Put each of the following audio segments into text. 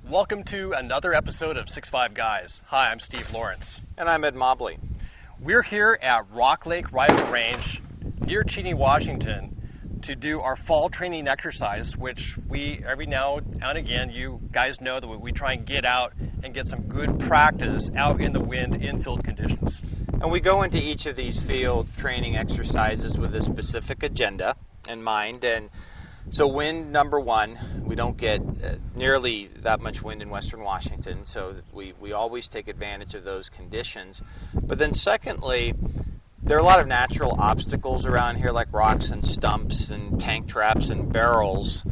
Welcome to another episode of 6'5 Guys. Hi, I'm Steve Lawrence. And I'm Ed Mobley. We're here at Rock Lake Rifle Range near Cheney, Washington to do our fall training exercise, which we, every now and again, you guys know that we try and get out and get some good practice out in the wind in field conditions. And we go into each of these field training exercises with a specific agenda in mind. And so wind, number one, we don't get nearly that much wind in Western Washington, so we always take advantage of those conditions. But then secondly, there are a lot of natural obstacles around here, like rocks and stumps and tank traps and barrels.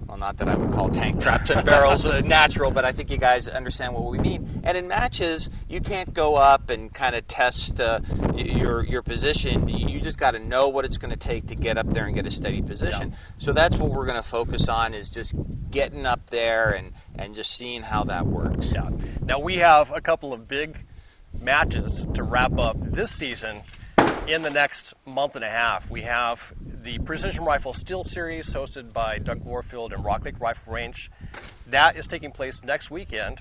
Well, not that I would call tank traps and barrels natural, but I think you guys understand what we mean. And in matches, you can't go up and kind of test your position. You just got to know what it's going to take to get up there and get a steady position. Yeah. So that's what we're going to focus on, is just getting up there and just seeing how that works. Yeah. Now we have a couple of big matches to wrap up this season. In the next month and a half, we have the Precision Rifle Steel Series hosted by Doug Warfield and Rock Lake Rifle Range. That is taking place next weekend,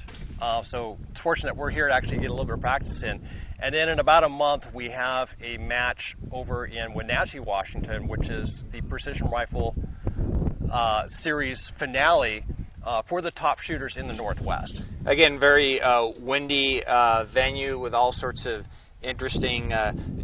so it's fortunate we're here to actually get a little bit of practice in. And then in about a month, we have a match over in Wenatchee, Washington, which is the Precision Rifle Series finale for the top shooters in the Northwest. Again, very windy venue with all sorts of interesting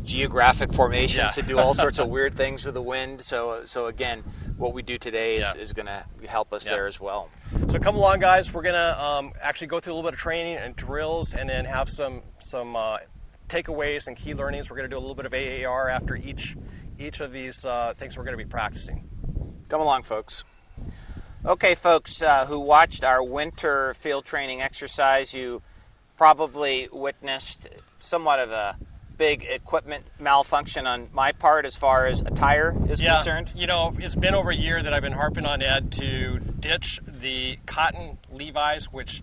geographic formations to do all sorts of weird things with the wind. So again, what we do today is going to help us there as well. So come along, guys. We're going to actually go through a little bit of training and drills, and then have some takeaways and key learnings. We're going to do a little bit of AAR after each of these things we're going to be practicing. Come along, folks. Okay, folks who watched our winter field training exercise, you probably witnessed somewhat of a big equipment malfunction on my part as far as attire is concerned. You know, it's been over a year that I've been harping on Ed to ditch the cotton Levi's, which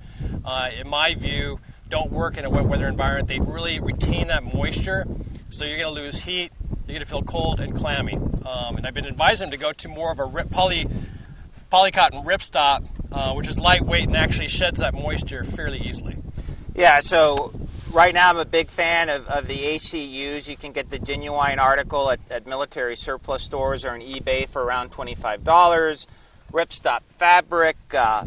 in my view don't work in a wet weather environment. They really retain that moisture, so you're going to lose heat, you're going to feel cold and clammy. And I've been advising him to go to more of a polycotton ripstop, which is lightweight and actually sheds that moisture fairly easily. Yeah, so right now I'm a big fan of the ACUs. You can get the genuine article at military surplus stores or on eBay for around $25. Ripstop fabric,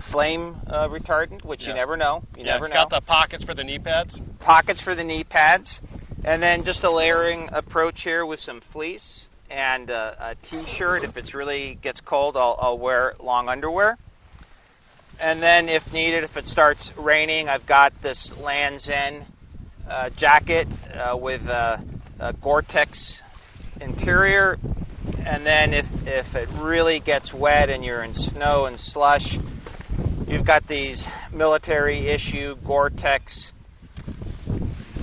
flame retardant, which you never know. You never know. Got the pockets for the knee pads. Pockets for the knee pads. And then just a layering approach here with some fleece and a t-shirt. If it really gets cold, I'll wear long underwear. And then if needed, if it starts raining, I've got this Lands' End jacket with a Gore-Tex interior. And then if it really gets wet and you're in snow and slush, you've got these military issue Gore-Tex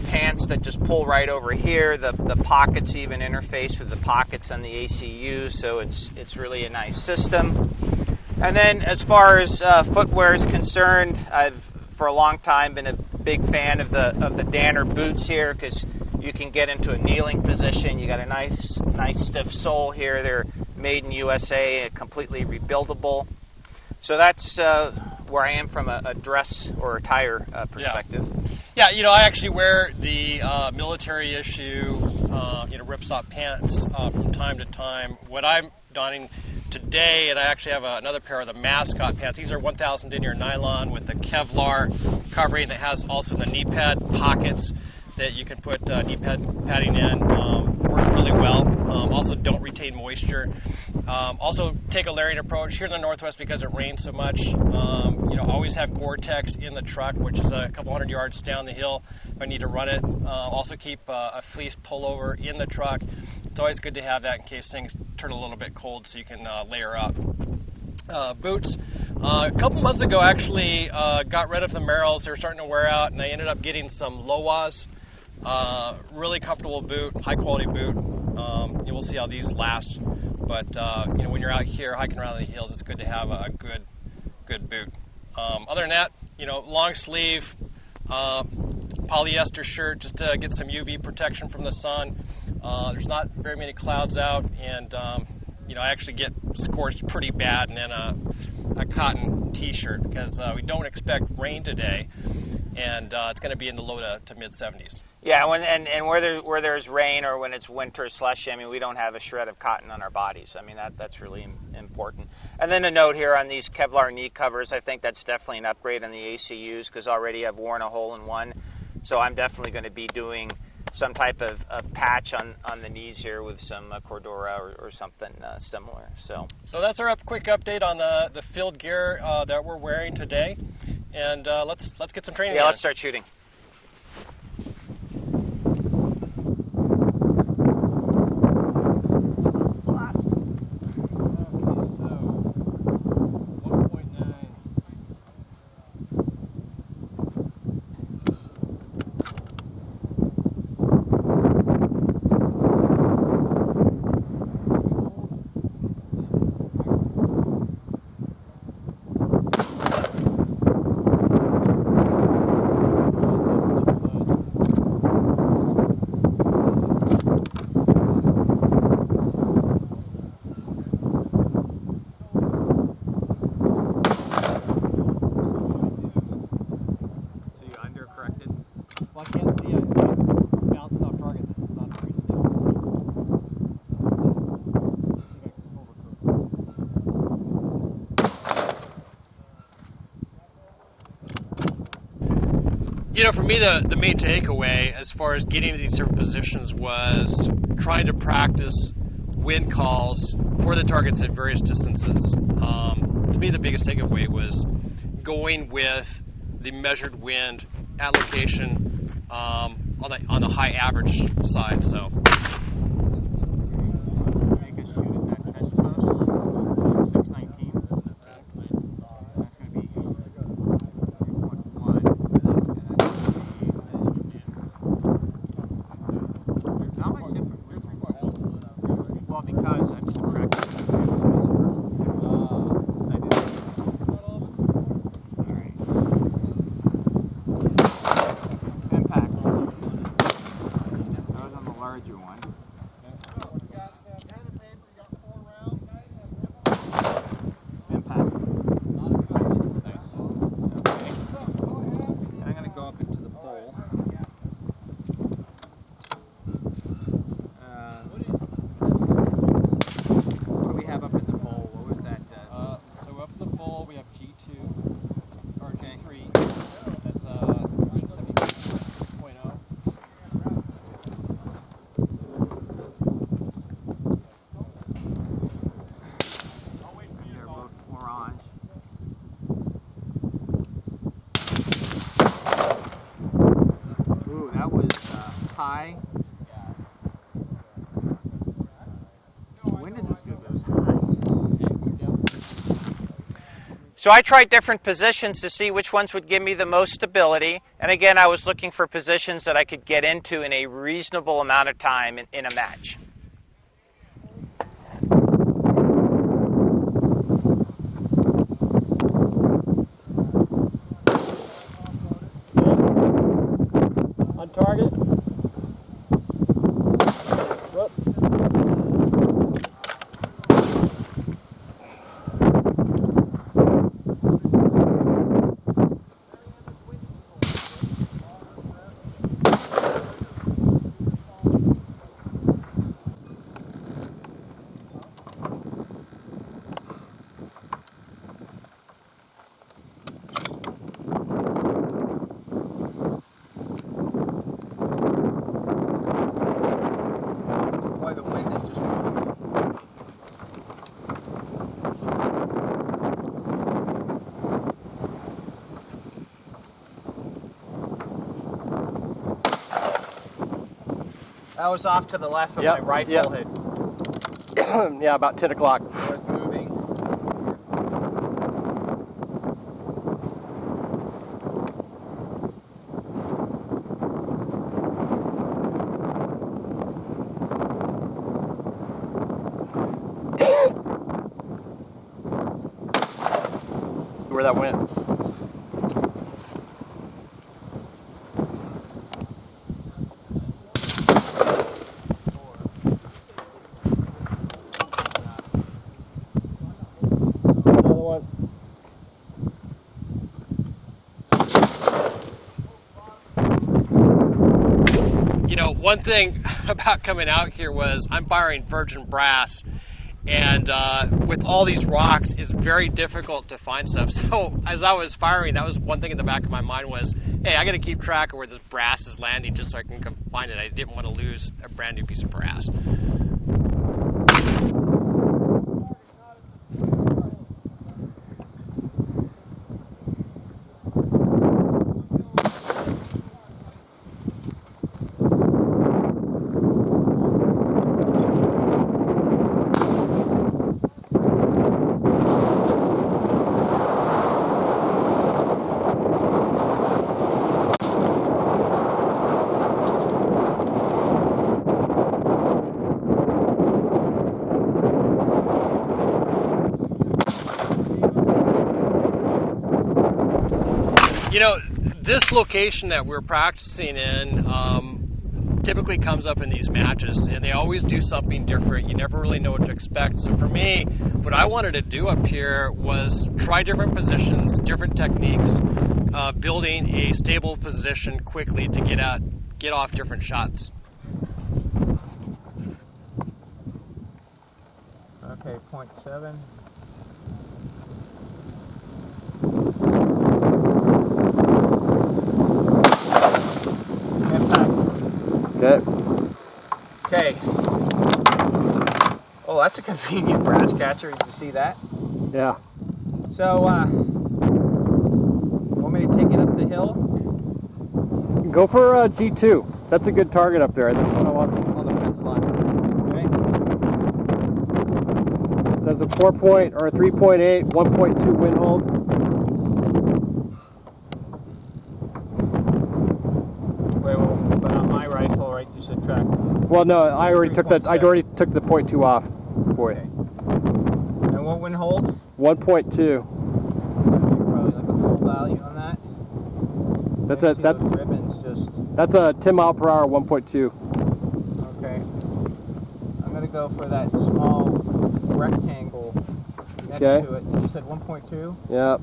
pants that just pull right over here. The pockets even interface with the pockets on the ACU, so it's really a nice system. And then as far as footwear is concerned, I've for a long time been a big fan of the Danner boots here, because you can get into a kneeling position. You got a nice stiff sole here. They're made in USA, completely rebuildable. So that's where I am from a dress or attire perspective. Yeah, you know, I actually wear the military issue, ripstop pants from time to time. What I'm donning today, and I actually have another pair of the mascot pants. These are 1,000 denier nylon with the Kevlar covering that has also the knee pad pockets that you can put knee padding in. Work really well. Also don't retain moisture. Also take a layering approach here in the Northwest because it rains so much. Always have Gore-Tex in the truck, which is a couple hundred yards down the hill if I need to run it. Also keep a fleece pullover in the truck. It's always good to have that in case things turn a little bit cold, so you can layer up. Boots. A couple months ago, actually, got rid of the Merrells. They were starting to wear out, and I ended up getting some Lowas. Really comfortable boot, high quality boot. We'll see how these last. But when you're out here hiking around the hills, it's good to have a good boot. Other than that, long sleeve polyester shirt just to get some UV protection from the sun. There's not very many clouds out, and I actually get scorched pretty bad, and then I a cotton t-shirt because we don't expect rain today, and it's going to be in the low to mid 70s. Yeah, and where there's rain or when it's winter slushy, I mean, we don't have a shred of cotton on our bodies. I mean, that's really important. And then a note here on these Kevlar knee covers, I think that's definitely an upgrade on the ACUs because already I've worn a hole in one. So I'm definitely going to be doing some type of patch on the knees here with some Cordura or something similar. So that's our quick update on the field gear that we're wearing today. And let's get some training. Yeah, let's start shooting. You know, for me, the main takeaway as far as getting to these different positions was trying to practice wind calls for the targets at various distances. To me, the biggest takeaway was going with the measured wind at location on the high average side. So. High. When did this go? It was high. So I tried different positions to see which ones would give me the most stability. And again, I was looking for positions that I could get into in a reasonable amount of time in a match. On target. That was off to the left of my rifle hit. Yeah, about 10 o'clock. It was moving. Where that went. Another one. one thing about coming out here was I'm firing virgin brass, and with all these rocks, it's very difficult to find stuff. So as I was firing, that was one thing in the back of my mind was, hey, I got to keep track of where this brass is landing just so I can come find it. I didn't want to lose a brand new piece of brass. You know, this location that we're practicing in typically comes up in these matches, and they always do something different. You never really know what to expect. So for me, what I wanted to do up here was try different positions, different techniques, building a stable position quickly to get off different shots. Okay, 0.7. Okay. Oh, that's a convenient brass catcher. Did you see that? Yeah. So, want me to take it up the hill? Go for G2. That's a good target up there. I think on the fence line. Okay. Does a 3.8, 1.2 wind hold. But on my rifle, right, you said track. Well, no, I already took that. I already took the 0.2 off for you. And what wind hold? 1.2. Probably like a full value on that. That's those ribbons just. That's a 10 mile per hour 1.2. Okay. I'm gonna go for that small rectangle next to it. You said 1.2. Yep.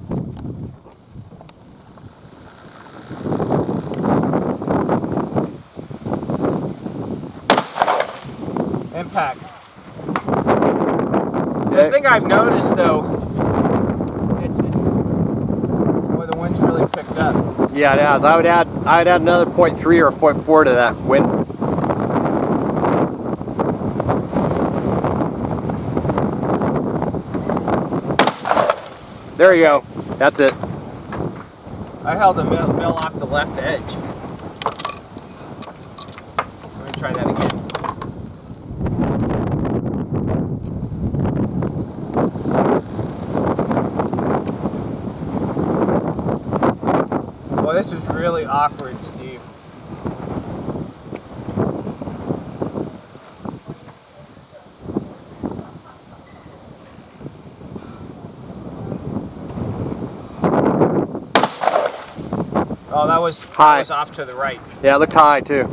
Impact. The thing I've noticed though, boy, the wind's really picked up. Yeah, it has. I'd add another 0.3 or 0.4 to that wind. There you go. That's it. I held the mill off the left edge. Let me try that again. Well, this is really awkward, Steve. Oh, that was high. That was off to the right. Yeah, it looked high too.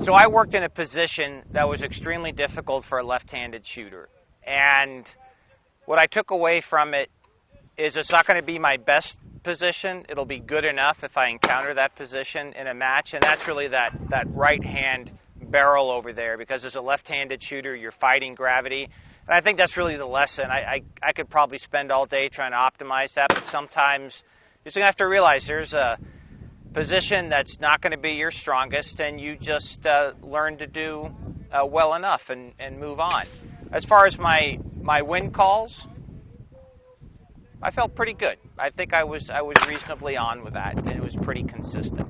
So I worked in a position that was extremely difficult for a left-handed shooter. And what I took away from it is it's not going to be my best position. It'll be good enough if I encounter that position in a match. And that's really that right hand barrel over there, because as a left-handed shooter, you're fighting gravity. And I think that's really the lesson. I could probably spend all day trying to optimize that, but sometimes you're just going to have to realize there's a position that's not going to be your strongest, and you just learn to do well enough and move on. As far as my win calls, I felt pretty good. I think I was reasonably on with that, and it was pretty consistent.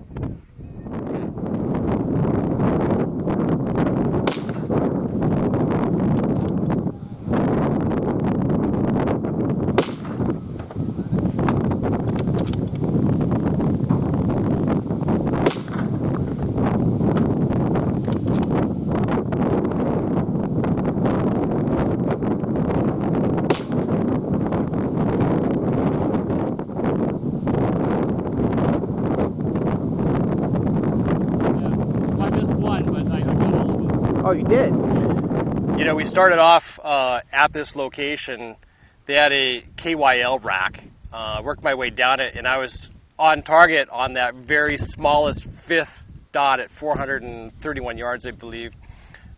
Oh, you did? You know, we started off at this location. They had a KYL rack. Worked my way down it, and I was on target on that very smallest fifth dot at 431 yards, I believe.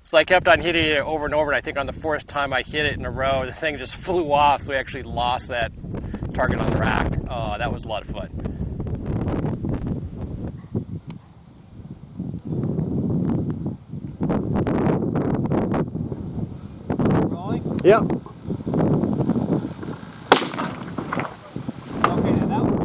So I kept on hitting it over and over, and I think on the fourth time I hit it in a row, the thing just flew off, so we actually lost that target on the rack. That was a lot of fun. Rolling? Yep. Okay, now that one.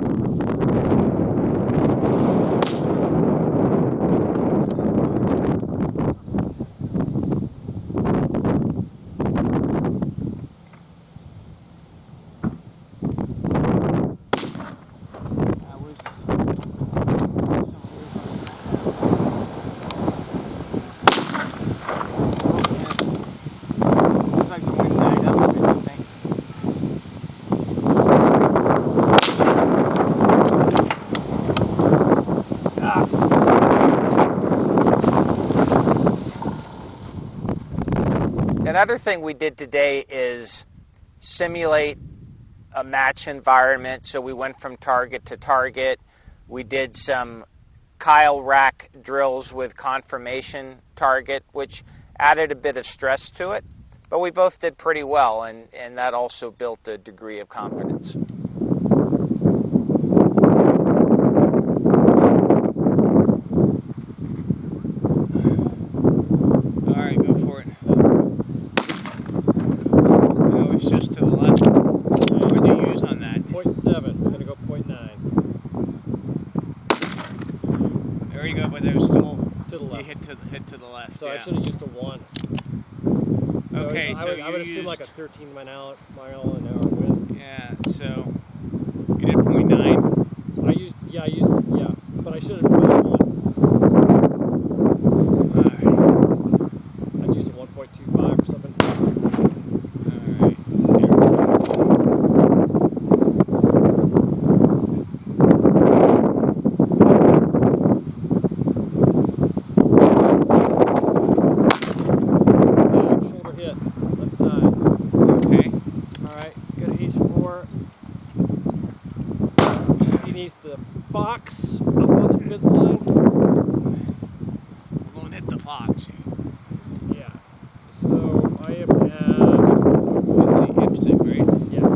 Another thing we did today is simulate a match environment. So we went from target to target. We did some Kyle rack drills with confirmation target, which added a bit of stress to it. But we both did pretty well, and that also built a degree of confidence. So yeah. I should have used a 1. So okay, I would assume like a 13 mile an hour wind. Yeah, so you did 0.9. I used, but I should have used 1. I'd use a 1.25 or something. Fox up on the fence line. We won't hit the fox. Yeah. So I am at, let's see, IPSC, right? Yeah.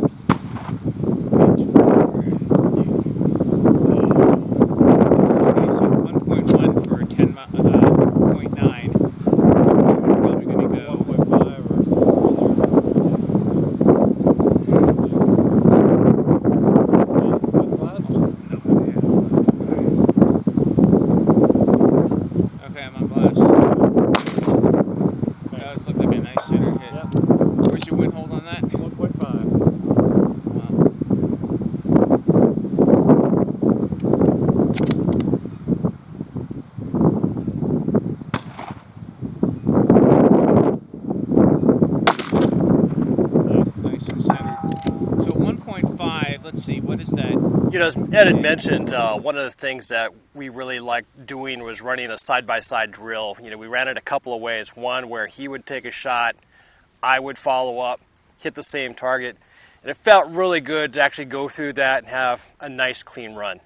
Okay, so 1.1 for 10, 0.9. So we're probably going to go 1.5 or something. You know, as Ed had mentioned, one of the things that we really liked doing was running a side-by-side drill. You know, we ran it a couple of ways. One where he would take a shot, I would follow up, hit the same target, and it felt really good to actually go through that and have a nice, clean run.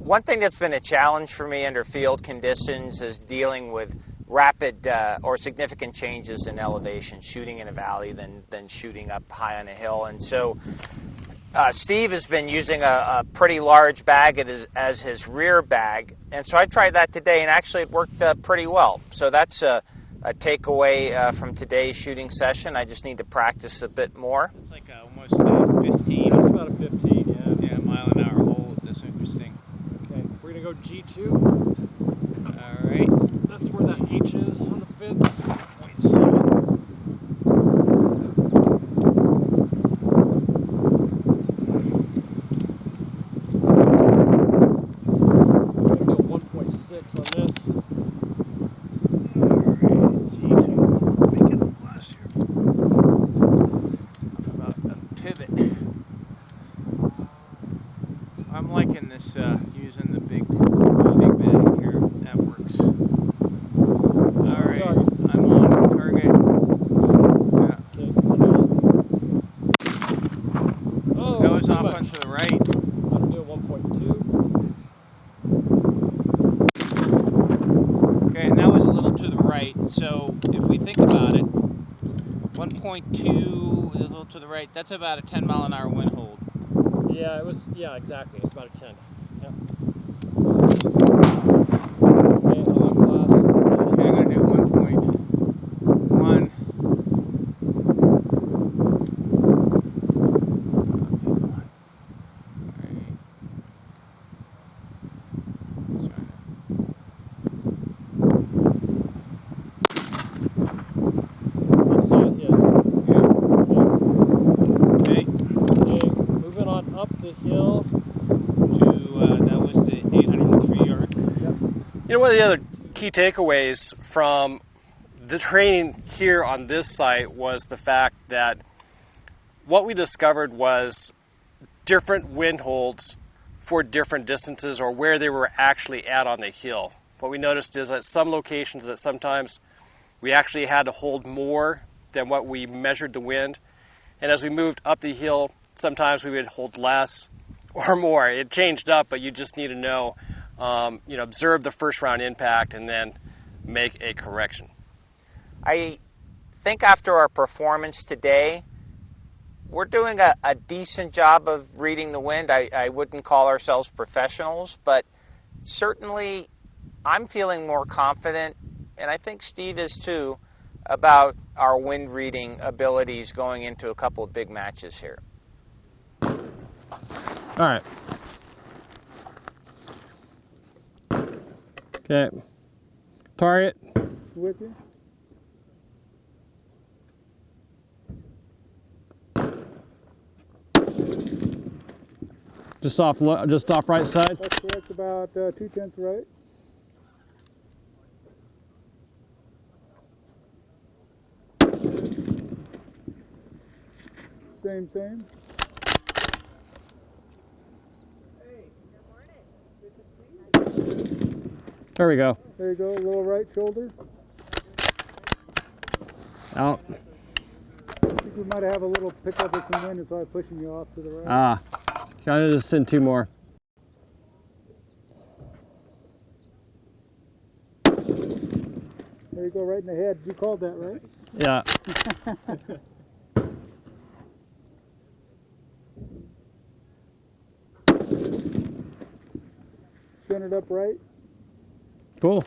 One thing that's been a challenge for me under field conditions is dealing with rapid or significant changes in elevation, shooting in a valley, then shooting up high on a hill. And so Steve has been using a pretty large bag as his rear bag. And so I tried that today, and actually it worked pretty well. So that's a takeaway from today's shooting session. I just need to practice a bit more. It's like almost 15. That's about a 15, yeah. Yeah, mile an hour hole. That's interesting. Okay, we're going to go G2. All right. That's where that H is on the fence. 0.7. I'm liking this using the big bag here. That works. 1.2 is a little to the right. That's about a 10-mile-an-hour wind hold. Yeah, it was. Yeah, exactly. It's about a 10. Yep. Okay, I'm on glass. Okay, I'm gonna do 1.1. Let's see it. Yeah. Okay. Okay. Moving on up the hill. That was the 803 yard. You know, one of the other key takeaways from the training here on this site was the fact that what we discovered was different wind holds for different distances or where they were actually at on the hill. What we noticed is at some locations that sometimes we actually had to hold more than what we measured the wind. And as we moved up the hill, sometimes we would hold less or more. It changed up, but you just need to know, observe the first round impact and then make a correction. I think after our performance today, we're doing a decent job of reading the wind. I wouldn't call ourselves professionals, but certainly I'm feeling more confident, and I think Steve is too, about our wind reading abilities going into a couple of big matches here. All right. Okay. Target. With you? Just off right side. That's correct, about 2/10 right. Same. There we go. There you go, little right shoulder. Out. I think we might have a little pickup with some wind, that's why I'm pushing you off to the right. Ah. Gotta just send 2 more. There you go, right in the head. You called that, right? Yeah. Centered up right. Cool.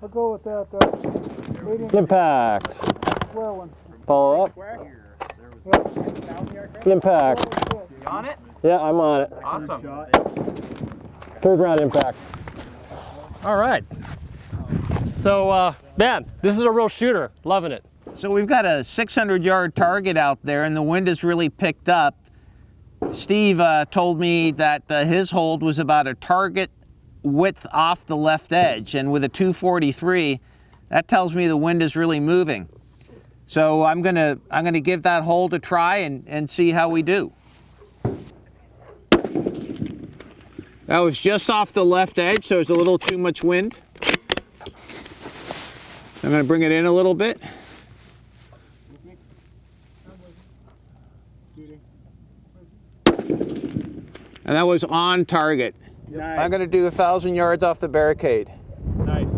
I'll go with that 8-inch Impact. square one. Follow up. Impact. You on it? Yeah, I'm on it. Awesome. 3rd round impact. All right. So, man, this is a real shooter. Loving it. So we've got a 600-yard target out there, and the wind has really picked up. Steve told me that his hold was about a target width off the left edge, and with a 243, that tells me the wind is really moving. So I'm gonna give that hold a try and see how we do. That was just off the left edge, so it's a little too much wind. I'm gonna bring it in a little bit. And that was on target. Nice. I'm gonna do 1,000 yards off the barricade. Nice.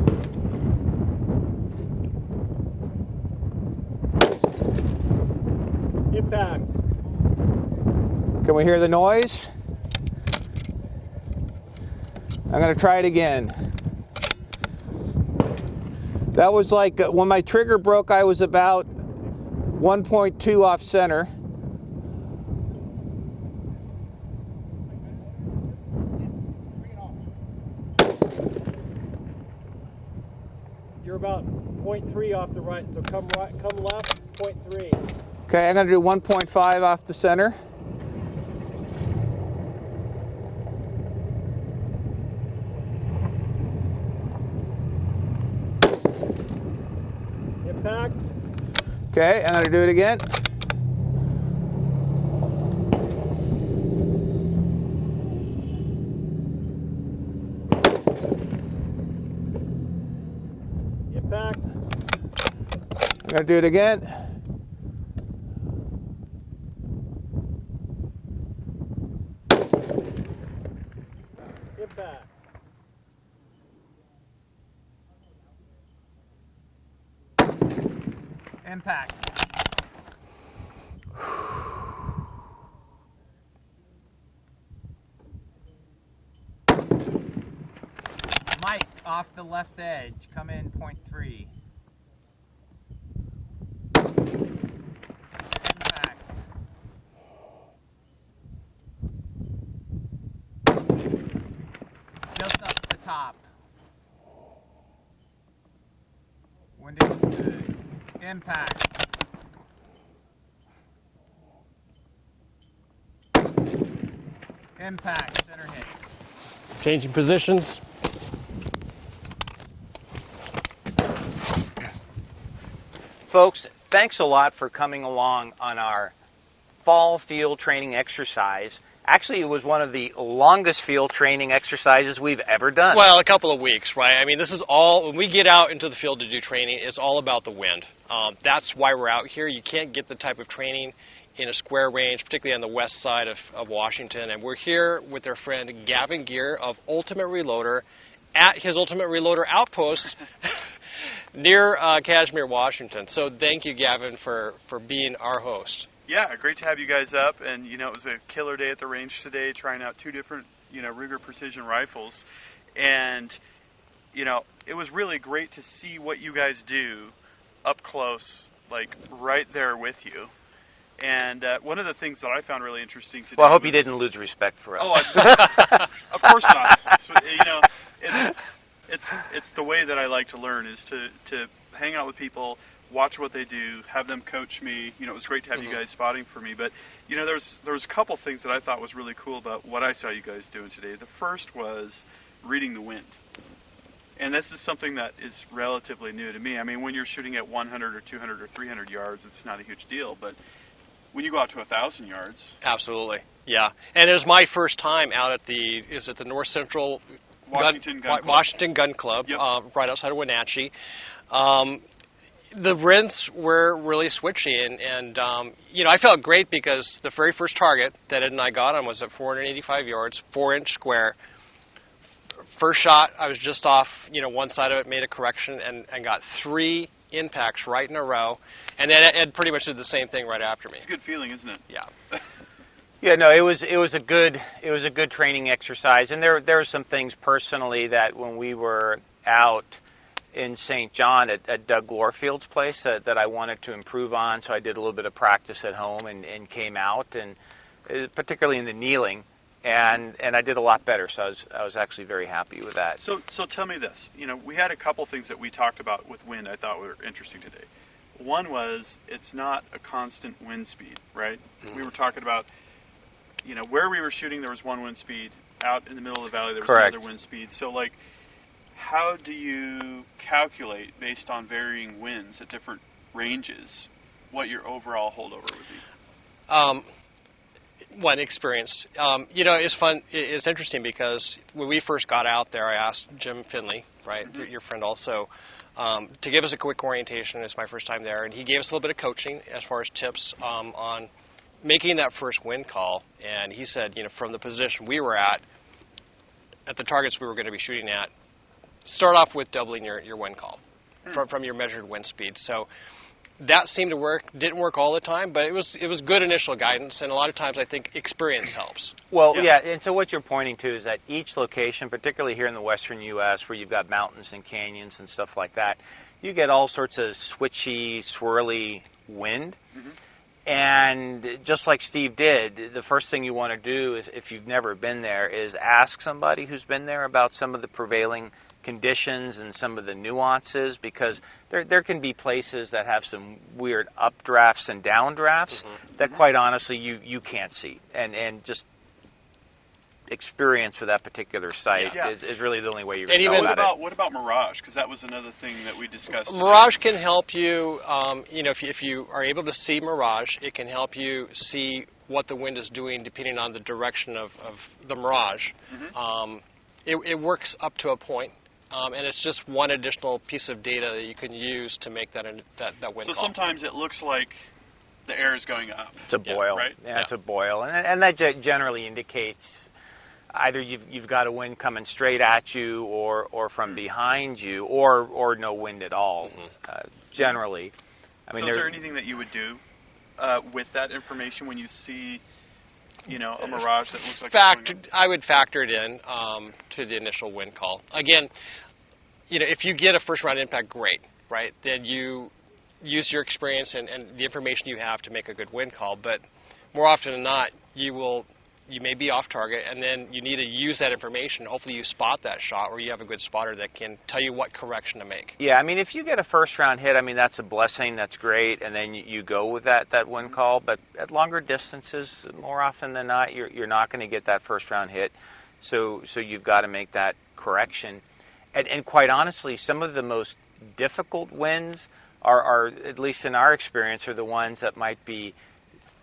Impact. Can we hear the noise? I'm gonna try it again. That was like, when my trigger broke, I was about 1.2 off center. You're about 0.3 off the right, so come left, 0.3. Okay, I'm gonna do 1.5 off the center. Impact. Okay, I'm gonna do it again. Impact. I'm gonna do it again. Impact. Mike, off the left edge, come in 0.3. Impact. Just up the top. Windy. Impact. Impact. Center hit. Changing positions. Folks, thanks a lot for coming along on our fall field training exercise. Actually, it was one of the longest field training exercises we've ever done. Well, a couple of weeks, right? I mean, this is all, when we get out into the field to do training, it's all about the wind. That's why we're out here. You can't get the type of training in a square range, particularly on the west side of Washington. And we're here with our friend Gavin Gear of Ultimate Reloader at his Ultimate Reloader outpost near Kashmir, Washington. So thank you, Gavin, for being our host. Yeah, great to have you guys up. And, you know, it was a killer day at the range today, trying out 2 different, you know, Ruger precision rifles. And, you know, it was really great to see what you guys do up close, like right there with you. And one of the things that I found really interesting today. Well, I hope you didn't lose respect for us. Oh, of course not. So, you know, it's the way that I like to learn is to hang out with people, watch what they do, have them coach me. You know, it was great to have you guys spotting for me. But, you know, there was a couple things that I thought was really cool about what I saw you guys doing today. The first was reading the wind. And this is something that is relatively new to me. I mean, when you're shooting at 100 or 200 or 300 yards, it's not a huge deal. But when you go out to 1,000 yards. Absolutely, yeah. And it was my first time out at the North Central Washington Gun Club, Yep. Right outside of Wenatchee. The winds were really switchy, and you know, I felt great because the very first target that Ed and I got on was at 485 yards, 4-inch square. First shot, I was just off, you know, one side of it, made a correction, and got 3 impacts right in a row, and then Ed pretty much did the same thing right after me. It's a good feeling, isn't it? Yeah. Yeah, no, it was a good training exercise, and there were some things personally that when we were out in St. John at Doug Glorfield's place that I wanted to improve on, so I did a little bit of practice at home and came out, and particularly in the kneeling, and I did a lot better, so I was actually very happy with that. So tell me this. You know, we had a couple things that we talked about with wind I thought were interesting today. One was it's not a constant wind speed, right? Mm-hmm. We were talking about, you know, where we were shooting there was one wind speed. Out in the middle of the valley there was Correct. Another wind speed. So, like, how do you calculate based on varying winds at different ranges what your overall holdover would be? One experience. You know, it's fun. It's interesting because when we first got out there, I asked Jim Finley, right, your friend also, to give us a quick orientation. It's my first time there, and he gave us a little bit of coaching as far as tips on making that first wind call. And he said, you know, from the position we were at the targets we were going to be shooting at, start off with doubling your wind call from your measured wind speed. So that seemed to work. Didn't work all the time, but it was good initial guidance, and a lot of times I think experience helps. Well, yeah, and so what you're pointing to is that each location, particularly here in the western U.S., where you've got mountains and canyons and stuff like that, you get all sorts of switchy, swirly wind. Mm-hmm. And just like Steve did, the first thing you want to do, is, if you've never been there, is ask somebody who's been there about some of the prevailing conditions and some of the nuances, because there can be places that have some weird updrafts and downdrafts that quite honestly you can't see, and just experience with that particular site is really the only way you're going to know about it. What about mirage? Because that was another thing that we discussed today. Mirage can help you, you know, if you are able to see mirage, it can help you see what the wind is doing depending on the direction of the mirage. It works up to a point. And it's just one additional piece of data that you can use to make that wind call. So sometimes it looks like the air is going up. It's a boil. Right? Yeah, it's a boil. And that generally indicates either you've got a wind coming straight at you or from behind you or no wind at all, generally. I mean, so is there anything that you would do with that information when you see, a mirage that looks like I would factor it in to the initial wind call. Again, if you get a first round impact, great, right? Then you use your experience and the information you have to make a good wind call. But more often than not, you may be off target, and then you need to use that information. Hopefully you spot that shot, or you have a good spotter that can tell you what correction to make. Yeah, I mean, if you get a first-round hit, I mean, that's a blessing. That's great, and then you go with that wind call. But at longer distances, more often than not, you're not going to get that first-round hit. So you've got to make that correction. And quite honestly, some of the most difficult winds are, at least in our experience, are the ones that might be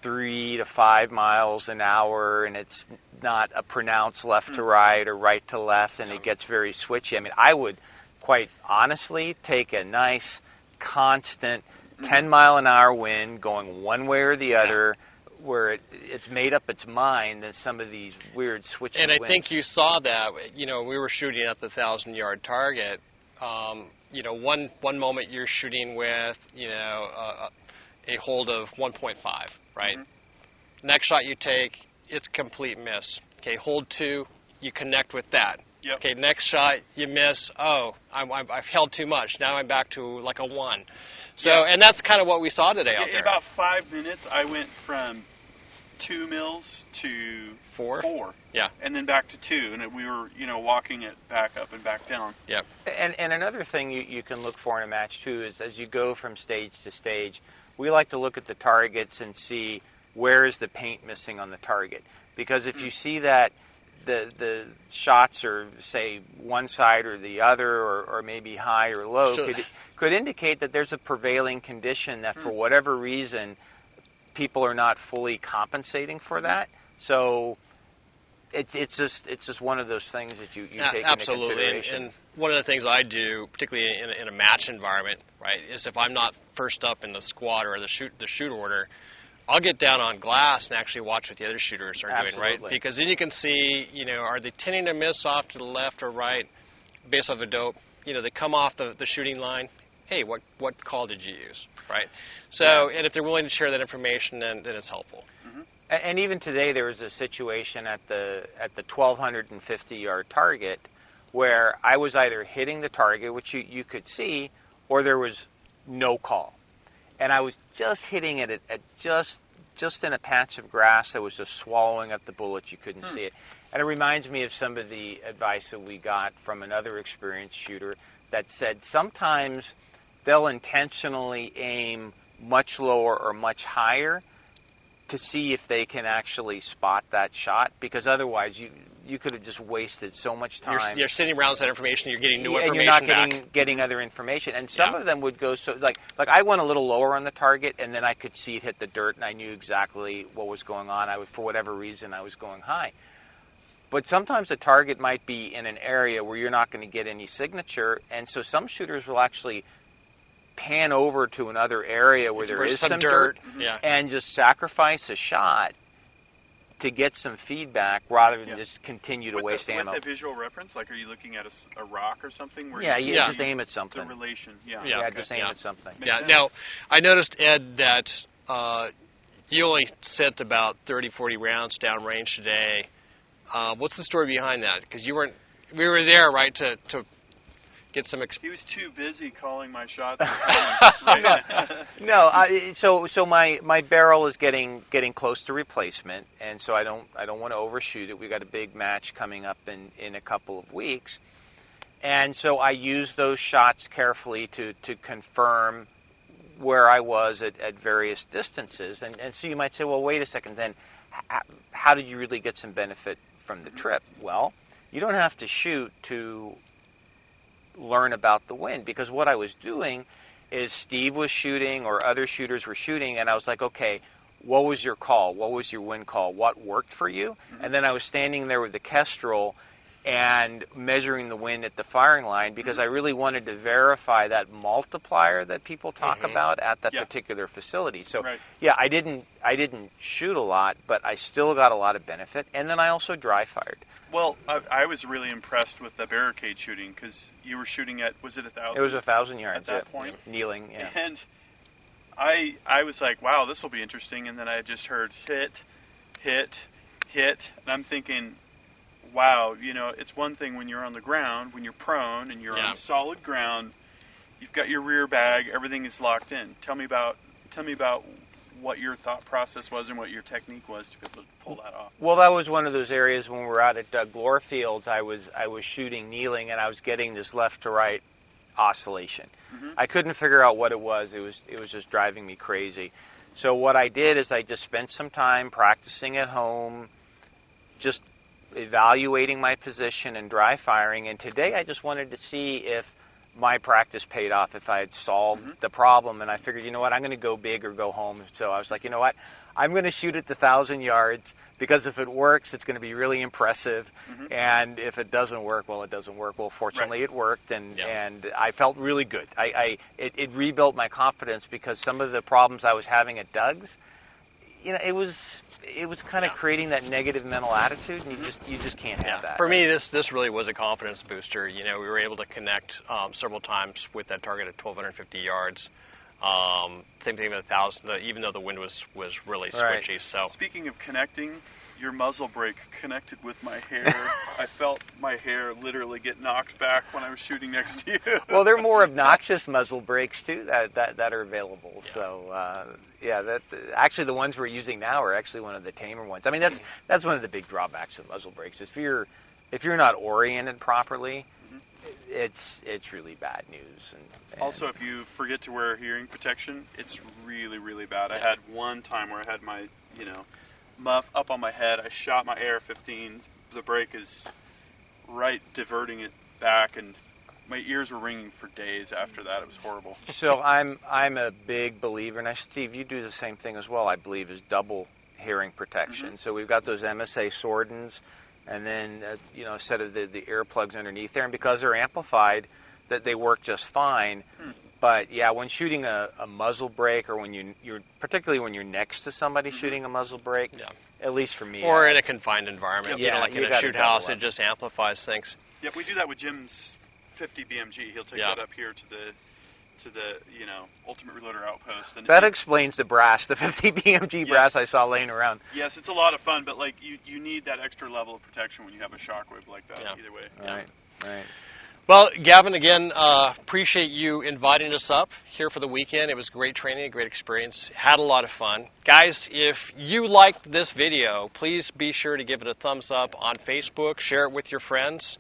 3 to 5 miles an hour, and it's not a pronounced left to right or right to left, and it gets very switchy. I mean, I would quite honestly take a nice, constant 10-mile-an-hour wind going one way or the other, where it's made up its mind than some of these weird switching winds. winds. I think you saw that. We were shooting at the 1,000-yard target. One moment you're shooting with, a hold of 1.5, right? Mm-hmm. Next shot you take, it's a complete miss. Okay, hold 2, you connect with that. Yep. Okay, next shot you miss. Oh, I've held too much. Now I'm back to like a 1. So, and that's kind of what we saw today out there. In about 5 minutes, I went from 2 mils to 4. Yeah. And then back to 2, and we were, walking it back up and back down. Yep. And another thing you can look for in a match too is as you go from stage to stage, we like to look at the targets and see where is the paint missing on the target. Because if you see that the shots are, say, one side or the other, or maybe high or low, could indicate that there's a prevailing condition that for whatever reason people are not fully compensating for that. So it's just one of those things that you take into consideration. And one of the things I do, particularly in a match environment, right, is if I'm not first up in the squad or the shoot order, I'll get down on glass and actually watch what the other shooters are doing, right? Because then you can see, are they tending to miss off to the left or right based off a dope? They come off the shooting line. Hey, what call did you use, right? So, and if they're willing to share that information, then it's helpful. Mm-hmm. And even today, there was a situation at the 1,250-yard target where I was either hitting the target, which you could see, or there was no call. And I was just hitting it at just in a patch of grass that was just swallowing up the bullet. You couldn't see it. And it reminds me of some of the advice that we got from another experienced shooter that said sometimes they'll intentionally aim much lower or much higher to see if they can actually spot that shot, because otherwise you could have just wasted so much time. You're sitting around that information, you're getting new information and you're not getting other information. And some of them would go so like I went a little lower on the target, and then I could see it hit the dirt, and I knew exactly what was going on. For whatever reason, I was going high. But sometimes the target might be in an area where you're not going to get any signature, and so some shooters will actually pan over to another area where there is some dirt and just sacrifice a shot to get some feedback rather than just continue to waste ammo. With the visual reference, like are you looking at a rock or something? Where you just aim at something. The relation, just aim at something. Now, I noticed, Ed, that you only sent about 30, 40 rounds downrange today. What's the story behind that? Because we were there, right, to get some. He was too busy calling my shots. So my barrel is getting close to replacement, and so I don't want to overshoot it. We got a big match coming up in a couple of weeks, and so I use those shots carefully to confirm where I was at various distances. And so you might say, well, wait a second, then how did you really get some benefit from the trip? Well, you don't have to shoot to learn about the wind, because what I was doing is Steve was shooting or other shooters were shooting, and I was like, okay, what was your call? What was your wind call? What worked for you? And then I was standing there with the Kestrel and measuring the wind at the firing line, because I really wanted to verify that multiplier that people talk about at that particular facility. So I didn't shoot a lot, but I still got a lot of benefit, and then I also dry fired. Well, I was really impressed with the barricade shooting, because you were shooting at, was it 1,000? It was 1,000 yards at that point, kneeling. And I was like, wow, this will be interesting, and then I just heard hit, hit, hit, and I'm thinking, wow, it's one thing when you're on the ground, when you're prone and you're on solid ground, you've got your rear bag, everything is locked in. Tell me about what your thought process was and what your technique was to be able to pull that off. Well, that was one of those areas when we were out at Doug Glore Fields. I was shooting kneeling, and I was getting this left to right oscillation. Mm-hmm. I couldn't figure out what it was. It was just driving me crazy. So what I did is I just spent some time practicing at home, just evaluating my position and dry firing. And today I just wanted to see if my practice paid off, if I had solved the problem. And I figured, you know what, I'm going to go big or go home. So I was like, you know what, I'm going to shoot at the 1,000 yards, because if it works, it's going to be really impressive. And if it doesn't work, well, it doesn't work. Well, fortunately, it worked, and I felt really good. It rebuilt my confidence, because some of the problems I was having at Doug's, it was kind of creating that negative mental attitude, and you just can't have that. For me, this really was a confidence booster. We were able to connect several times with that target at 1,250 yards. Same thing with 1,000, even though the wind was really switchy. So speaking of connecting, your muzzle brake connected with my hair. I felt my hair literally get knocked back when I was shooting next to you. Well, there are more obnoxious muzzle brakes too that are available. Yeah. So actually the ones we're using now are actually one of the tamer ones. I mean, that's one of the big drawbacks of muzzle brakes. If you're not oriented properly, it's really bad news. And also, if you forget to wear hearing protection, it's really, really bad. I had one time where I had my muff up on my head. I shot my AR-15. The brake is right diverting it back, and my ears were ringing for days after that. It was horrible. So I'm a big believer, and Steve, you do the same thing as well, I believe, is double hearing protection. So we've got those MSA Sordens, and then a set of the earplugs underneath there, and because they're amplified, that they work just fine. But yeah, when shooting a muzzle brake, or when you're particularly when you're next to somebody shooting a muzzle brake, at least for me, or in a confined environment, like in a shoot house, it just amplifies things. Yep, we do that with Jim's 50 BMG. He'll take that up here to the Ultimate Reloader outpost. And that explains the brass, the 50 BMG brass I saw laying around. Yes, it's a lot of fun, but you need that extra level of protection when you have a shockwave like that. Either way. Right. Well, Gavin, again, appreciate you inviting us up here for the weekend. It was great training, a great experience. Had a lot of fun. Guys, if you liked this video, please be sure to give it a thumbs up on Facebook. Share it with your friends.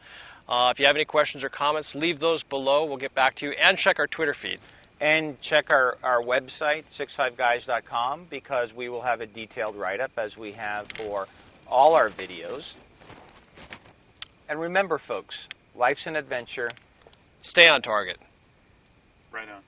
If you have any questions or comments, leave those below. We'll get back to you. And check our Twitter feed. And check our website, 65guys.com, because we will have a detailed write-up, as we have for all our videos. And remember, folks, life's an adventure. Stay on target. Right on.